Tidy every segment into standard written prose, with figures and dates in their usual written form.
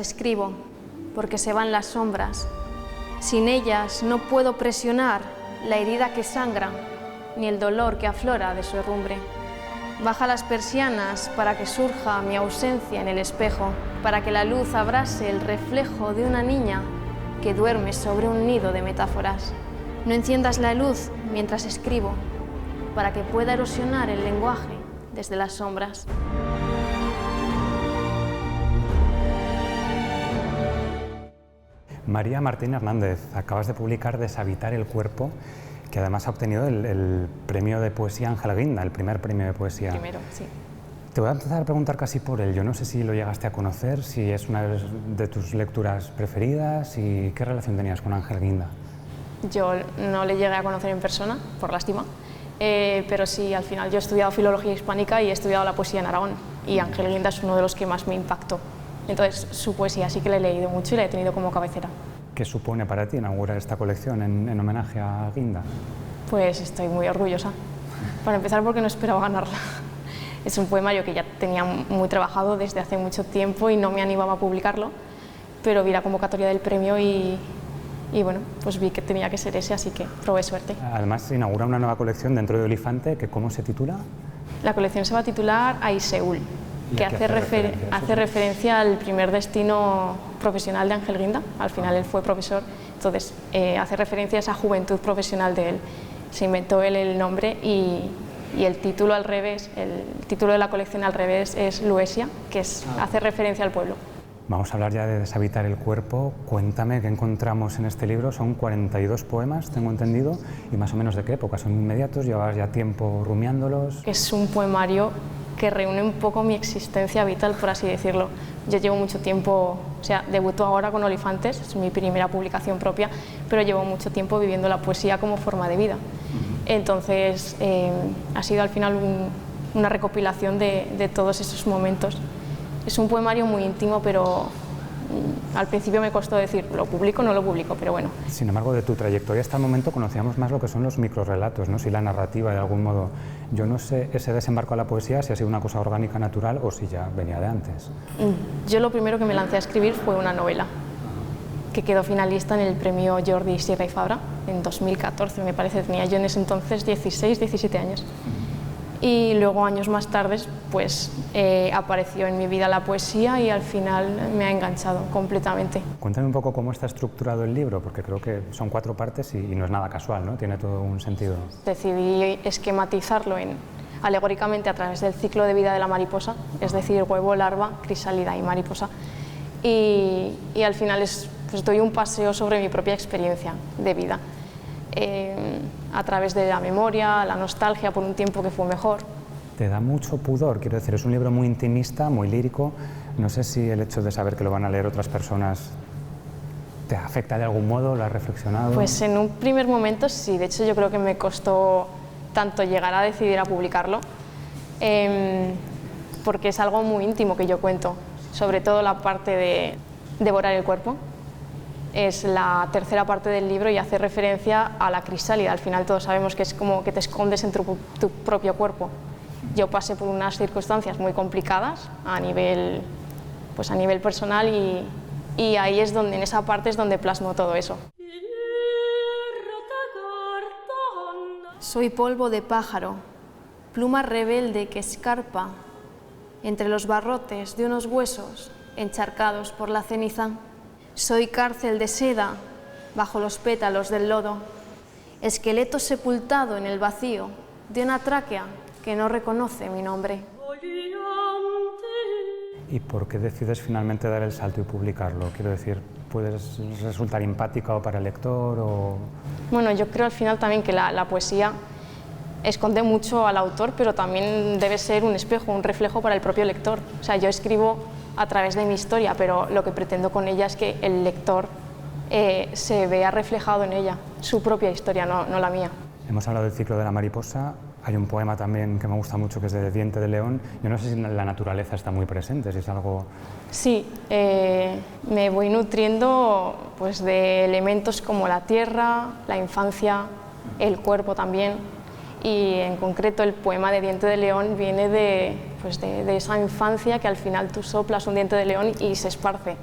Escribo, porque se van las sombras. Sin ellas no puedo presionar la herida que sangra, ni el dolor que aflora de su herrumbre. Baja las persianas para que surja mi ausencia en el espejo, para que la luz abrase el reflejo de una niña que duerme sobre un nido de metáforas. No enciendas la luz mientras escribo, para que pueda erosionar el lenguaje desde las sombras. María Martín Hernández, acabas de publicar Deshabitar el cuerpo, que además ha obtenido el premio de poesía Ángel Guinda, el primer premio de poesía. Primero, sí. Te voy a empezar a preguntar casi por él. Yo no sé si lo llegaste a conocer, si es una de tus lecturas preferidas y qué relación tenías con Ángel Guinda. Yo no le llegué a conocer en persona, por lástima, pero sí, al final yo he estudiado filología hispánica y he estudiado la poesía en Aragón, y Ángel Guinda es uno de los que más me impactó. Entonces, su poesía sí que la he leído mucho y la he tenido como cabecera. ¿Qué supone para ti inaugurar esta colección en homenaje a Guinda? Pues estoy muy orgullosa. Para empezar, porque no esperaba ganarla. Es un poemario que ya tenía muy trabajado desde hace mucho tiempo y no me animaba a publicarlo, pero vi la convocatoria del premio y bueno, pues vi que tenía que ser ese, así que probé suerte. Además, se inaugura una nueva colección dentro de Olifante, que ¿cómo se titula? La colección se va a titular Aiseul, que hace referencia al primer destino profesional de Ángel Guinda. Al final él fue profesor, entonces hace referencia a esa juventud profesional de él. Se inventó él el nombre y el título al revés, el título de la colección al revés es Luesia, que hace referencia al pueblo. Vamos a hablar ya de Deshabitar el cuerpo. Cuéntame qué encontramos en este libro. Son 42 poemas, tengo entendido, y más o menos de qué época. ¿Son inmediatos? ¿Llevabas ya tiempo rumiándolos? Es un poemario que reúne un poco mi existencia vital, por así decirlo. Yo llevo mucho tiempo, o sea, debuto ahora con Olifantes, es mi primera publicación propia, pero llevo mucho tiempo viviendo la poesía como forma de vida. Entonces, ha sido al final una recopilación de todos esos momentos. Es un poemario muy íntimo, pero al principio me costó decir, ¿lo publico o no lo publico? Pero bueno. Sin embargo, de tu trayectoria hasta el momento conocíamos más lo que son los microrrelatos, ¿no? Si la narrativa, de algún modo. Yo no sé ese desembarco a la poesía, si ha sido una cosa orgánica, natural, o si ya venía de antes. Yo lo primero que me lancé a escribir fue una novela, que quedó finalista en el premio Jordi Sierra y Fabra, en 2014, me parece. Tenía yo en ese entonces 16, 17 años. Y luego, años más tarde, pues apareció en mi vida la poesía y al final me ha enganchado completamente. Cuéntame un poco cómo está estructurado el libro, porque creo que son 4 partes y no es nada casual, ¿no? Tiene todo un sentido. Decidí esquematizarlo alegóricamente a través del ciclo de vida de la mariposa, es decir, huevo, larva, crisálida y mariposa. Y al final pues doy un paseo sobre mi propia experiencia de vida. A través de la memoria, la nostalgia por un tiempo que fue mejor. Te da mucho pudor, quiero decir, es un libro muy intimista, muy lírico. No sé si el hecho de saber que lo van a leer otras personas te afecta de algún modo, ¿lo has reflexionado? Pues en un primer momento sí, de hecho yo creo que me costó tanto llegar a decidir a publicarlo, porque es algo muy íntimo que yo cuento, sobre todo la parte de devorar el cuerpo. Es la tercera parte del libro y hace referencia a la crisálida. Al final todos sabemos que es como que te escondes en tu propio cuerpo. Yo pasé por unas circunstancias muy complicadas a nivel personal y ahí es donde, en esa parte es donde plasmo todo eso. Soy polvo de pájaro, pluma rebelde que escarpa entre los barrotes de unos huesos encharcados por la ceniza. Soy cárcel de seda bajo los pétalos del lodo, esqueleto sepultado en el vacío de una tráquea que no reconoce mi nombre. ¿Y por qué decides finalmente dar el salto y publicarlo? Quiero decir, ¿puedes resultar empática para el lector o...? Bueno, yo creo al final también que la poesía esconde mucho al autor, pero también debe ser un espejo, un reflejo para el propio lector. O sea, yo escribo a través de mi historia, pero lo que pretendo con ella es que el lector se vea reflejado en ella, su propia historia, no la mía. Hemos hablado del ciclo de la mariposa, hay un poema también que me gusta mucho que es de Diente de León. Yo no sé si la naturaleza está muy presente, si es algo... Sí, me voy nutriendo pues, de elementos como la tierra, la infancia, el cuerpo también. Y en concreto el poema de Diente de León viene de esa infancia que al final tú soplas un diente de león y se esparce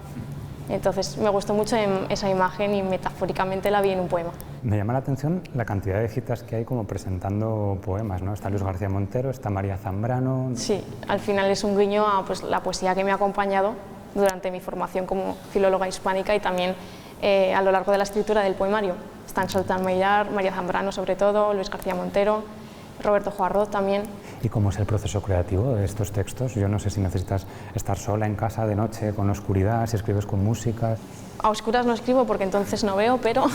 Entonces me gustó mucho esa imagen y metafóricamente la vi en un poema. Me llama la atención la cantidad de citas que hay como presentando poemas, ¿no? Está Luis García Montero, está María Zambrano... Sí, al final es un guiño a pues, la poesía que me ha acompañado durante mi formación como filóloga hispánica y también a lo largo de la escritura del poemario. Están Soltán Mayar, María Zambrano sobre todo, Luis García Montero, Roberto Juarroz también. ¿Y cómo es el proceso creativo de estos textos? Yo no sé si necesitas estar sola en casa de noche, con oscuridad, si escribes con música... A oscuras no escribo porque entonces no veo, pero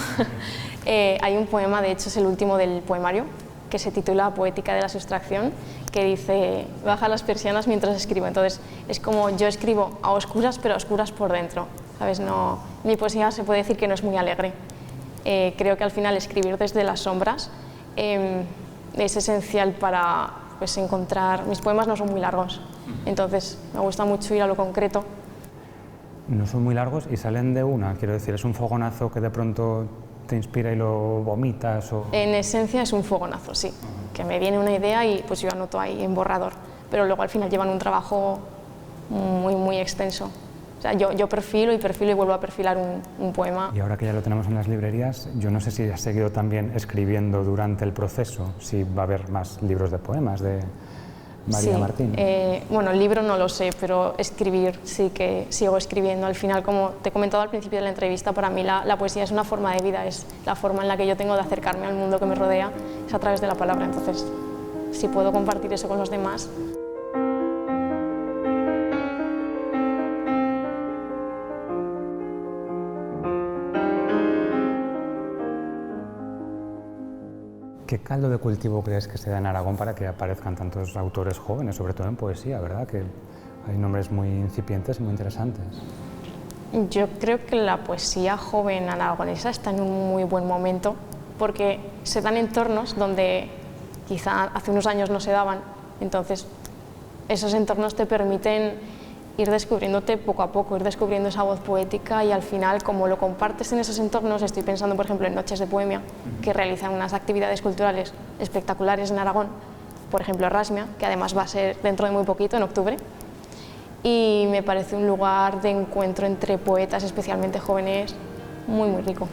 hay un poema, de hecho es el último del poemario, que se titula Poética de la sustracción, que dice, baja las persianas mientras escribo. Entonces es como yo escribo a oscuras, pero a oscuras por dentro, ¿sabes? No, mi poesía se puede decir que no es muy alegre. Creo que al final escribir desde las sombras es esencial para pues, encontrar... Mis poemas no son muy largos, entonces me gusta mucho ir a lo concreto. No son muy largos y salen de una, quiero decir, es un fogonazo que de pronto te inspira y lo vomitas o... En esencia es un fogonazo, sí, que me viene una idea y pues yo anoto ahí en borrador, pero luego al final llevan un trabajo muy extenso. O sea, yo perfilo y vuelvo a perfilar un poema. Y ahora que ya lo tenemos en las librerías, yo no sé si has seguido también escribiendo durante el proceso, si va a haber más libros de poemas de María Martín. Bueno, el libro no lo sé, pero escribir sí que sigo escribiendo. Al final, como te he comentado al principio de la entrevista, para mí la poesía es una forma de vida, es la forma en la que yo tengo de acercarme al mundo que me rodea, es a través de la palabra. Entonces, si puedo compartir eso con los demás... ¿Qué caldo de cultivo crees que se da en Aragón para que aparezcan tantos autores jóvenes, sobre todo en poesía, verdad? Que hay nombres muy incipientes y muy interesantes. Yo creo que la poesía joven aragonesa está en un muy buen momento porque se dan entornos donde quizá hace unos años no se daban, entonces esos entornos te permiten ir descubriéndote poco a poco, ir descubriendo esa voz poética y al final, como lo compartes en esos entornos, estoy pensando por ejemplo en Noches de Poemia, que realizan unas actividades culturales espectaculares en Aragón, por ejemplo Erasmia, que además va a ser dentro de muy poquito, en octubre, y me parece un lugar de encuentro entre poetas, especialmente jóvenes, muy rico.